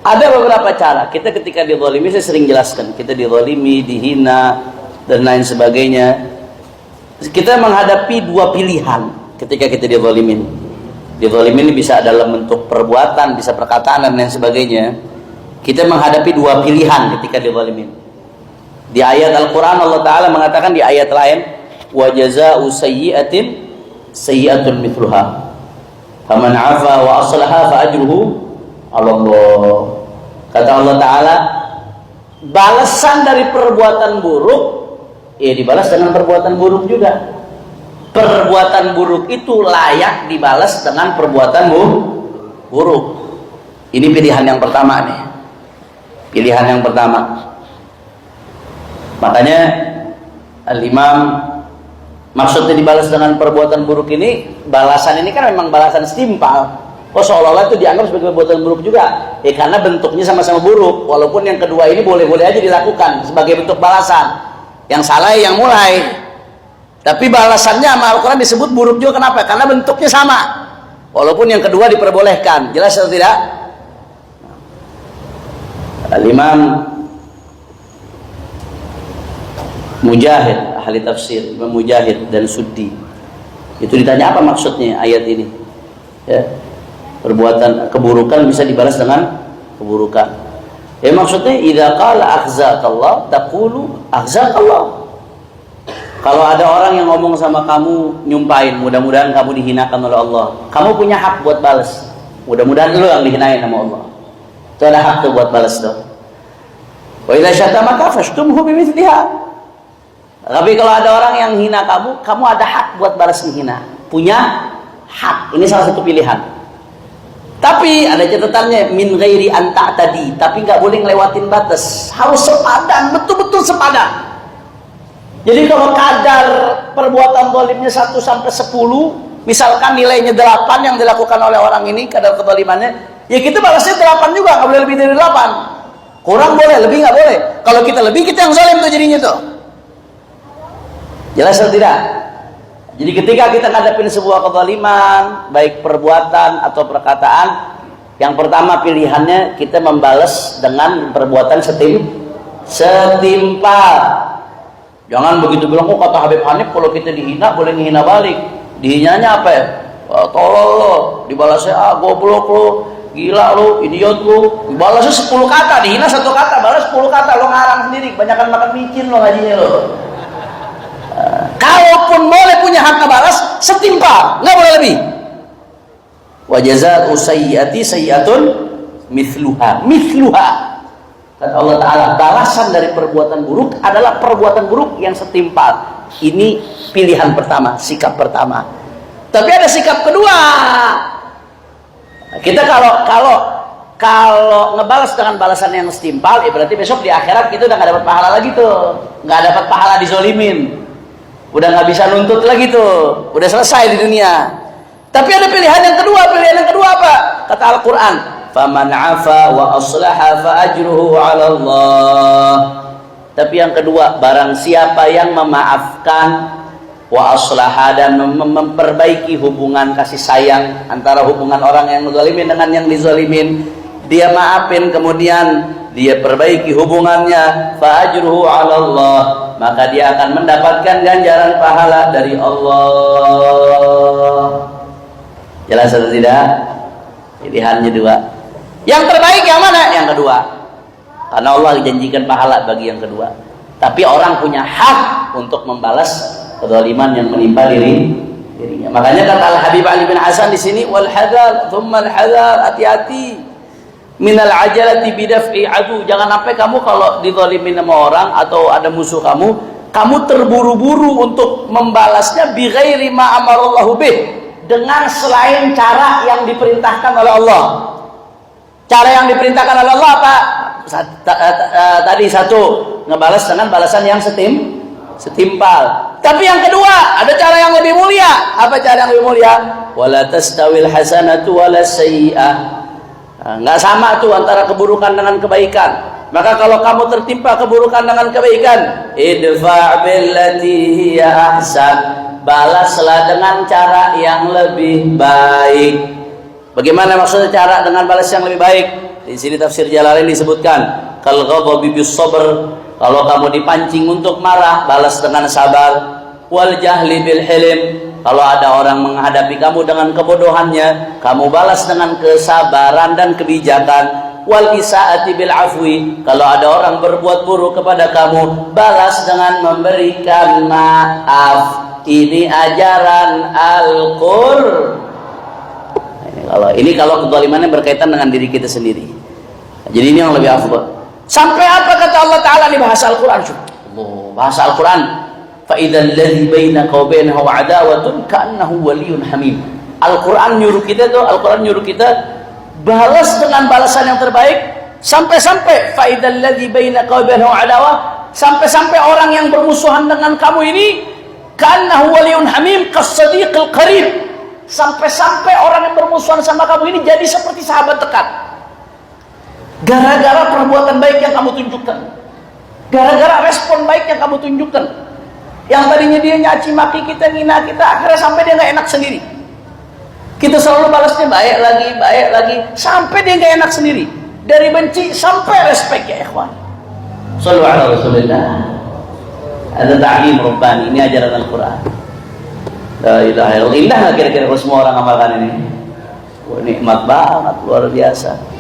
Ada beberapa cara. Kita ketika dizalimi, saya sering jelaskan, kita dizalimi, dihina dan lain sebagainya. Kita menghadapi dua pilihan ketika kita dizalimin. Dizalimin bisa dalam bentuk perbuatan, bisa perkataan dan lain sebagainya. Kita menghadapi dua pilihan ketika dizalimin. Di ayat Al-Quran Allah Ta'ala mengatakan di ayat lain, wa jazaa'u sayyi'atin sayyi'atun mithluha faman 'afa wa aslaha fa ajruhu 'ala Allah. Kata Allah Ta'ala, balasan dari perbuatan buruk dibalas dengan perbuatan buruk juga. Perbuatan buruk itu layak dibalas dengan perbuatan buruk. Ini pilihan yang pertama nih. Pilihan yang pertama. Makanya Al-Imam maksudnya dibalas dengan perbuatan buruk ini, balasan ini kan memang balasan setimpal. Oh, seolah-olah itu dianggap sebagai perbuatan buruk juga. Karena bentuknya sama-sama buruk. Walaupun yang kedua ini boleh-boleh aja dilakukan sebagai bentuk balasan. Yang salah yang mulai. Tapi balasannya sama Al-Quran disebut buruk juga. Kenapa? Karena bentuknya sama. Walaupun yang kedua diperbolehkan. Jelas atau tidak? Al-Imam Mujahid, ahli tafsir, Imam Mujahid dan Suddi, itu ditanya apa maksudnya ayat ini. Ya, perbuatan keburukan bisa dibalas dengan keburukan. Maksudnya idza qala akhzakallah taqulu akhzakallah. Kalau ada orang yang ngomong sama kamu, nyumpain, mudah-mudahan kamu dihinakan oleh Allah, kamu punya hak buat balas. Mudah-mudahan lu yang dihinain sama Allah. Itu ada hak tuh buat balas tuh. Wa idza syatamaka fashtumhu bimithliha. Tapi kalau ada orang yang hina kamu, kamu ada hak buat balas menghina. Punya hak. Ini salah satu pilihan. Tapi ada catatannya, min ghairi an ta'tadi, tapi nggak boleh ngelewatin batas. Harus sepadan, betul-betul sepadan. Jadi kalau kadar perbuatan zalimnya 1 sampai 10, misalkan nilainya 8 yang dilakukan oleh orang ini, kadar kezalimannya, ya kita balasnya 8 juga, nggak boleh lebih dari 8. Kurang boleh, lebih nggak boleh. Kalau kita lebih, kita yang zalim tuh jadinya tuh. Jelas atau tidak? Jadi ketika kita ngadepin sebuah kezaliman, baik perbuatan atau perkataan, yang pertama pilihannya kita membalas dengan perbuatan setimpal. Jangan begitu bilang, oh kata Habib Hanif kalau kita dihina boleh ngehina balik. Dihinanya apa ya? Tolol lo, dibalasnya goblok lo, gila lo, idiot lo. Dibalasnya 10 kata, dihina 1 kata, balas 10 kata, lo ngarang sendiri, kebanyakan makan micin lo ngajinya lo. Kalaupun boleh punya hak ngebalas, setimpal, nggak boleh lebih. Wa jazaa'u sayyi'ati sayyi'atun mithluha. Kata Allah Ta'ala, balasan dari perbuatan buruk adalah perbuatan buruk yang setimpal. Ini pilihan pertama, sikap pertama. Tapi ada sikap kedua. Kita kalau ngebalas dengan balasan yang setimpal, berarti besok di akhirat kita udah nggak dapat pahala lagi tuh, nggak dapat pahala dizolimin, udah nggak bisa nuntut lagi tuh, udah selesai di dunia. Tapi ada pilihan yang kedua apa? Kata Al-Quran, faman 'afa wa aslaha fa ajruhu 'ala Allah. Tapi yang kedua, barang siapa yang memaafkan wa aslaha dan memperbaiki hubungan kasih sayang antara hubungan orang yang menzalimin dengan yang dizalimin, dia maafin kemudian dia perbaiki hubungannya, fa ajruhu 'ala Allah, maka dia akan mendapatkan ganjaran pahala dari Allah. Jelas atau tidak? Pilihannya dua. Yang terbaik yang mana? Yang kedua. Karena Allah janjikan pahala bagi yang kedua. Tapi orang punya hak untuk membalas kezaliman yang menimpa dirinya. Makanya kata Al-Habib Ali bin Hasan di sini, wal hadar, thumma al-hadar, hati-hati minal ajalati bidaf'i adu. Jangan sampai kamu kalau dizalimin sama orang atau ada musuh kamu terburu-buru untuk membalasnya bi ghairi ma amarallahu bih, dengan selain cara yang diperintahkan oleh Allah. Cara yang diperintahkan oleh Allah apa? Tadi satu, ngebalas dengan balasan yang setimpal. Tapi yang kedua, ada cara yang lebih mulia. Apa cara yang lebih mulia? Wala tastawil hasanatu wala sayyi'ah. Nggak sama tuh antara keburukan dengan kebaikan. Maka kalau kamu tertimpa keburukan dengan kebaikan, idfa' billati hiya ahsan, balaslah dengan cara yang lebih baik. Bagaimana maksudnya cara dengan balas yang lebih baik? Di sini tafsir Jalalain disebutkan, kal ghadabi bis sabr, kalau kamu dipancing untuk marah, balas dengan sabar. Wal jahli bil hilm, kalau ada orang menghadapi kamu dengan kebodohannya, kamu balas dengan kesabaran dan kebijakan. Wal isaati bil afwi, kalau ada orang berbuat buruk kepada kamu, balas dengan memberikan maaf. Ini ajaran Al-Qur'an. Ini kalau kezalimannya berkaitan dengan diri kita sendiri. Jadi ini yang lebih afdal. Sampai apa kata Allah Ta'ala di bahasa Al-Quran? Bahasa Al-Quran, fa idzal ladzi bainaka wa bainahu adawatun ka'annahu waliyyun hamim. Al-Quran nyuruh kita balas dengan balasan yang terbaik. Sampai-sampai fa idzal ladzi bainaka wa bainahu adawah, sampai-sampai orang yang bermusuhan dengan kamu ini ka'annahu waliyyun hamim kas-sadiqil qarib. Sampai-sampai orang yang bermusuhan sama kamu ini jadi seperti sahabat dekat. Gara-gara perbuatan baik yang kamu tunjukkan, gara-gara respon baik yang kamu tunjukkan. Yang tadinya dia nyaci maki kita, ngina kita, akhirnya sampai dia nggak enak sendiri. Kita selalu balasnya baik lagi, sampai dia nggak enak sendiri. Dari benci sampai respect, ya ikhwan. Shallu ala Rasulillah. Ada ta'lim rabbani, ini ajaran Al-Quran. La ilaha illallah. Indah kira-kira kalau semua orang amalkan ini? Wah, nikmat banget, luar biasa.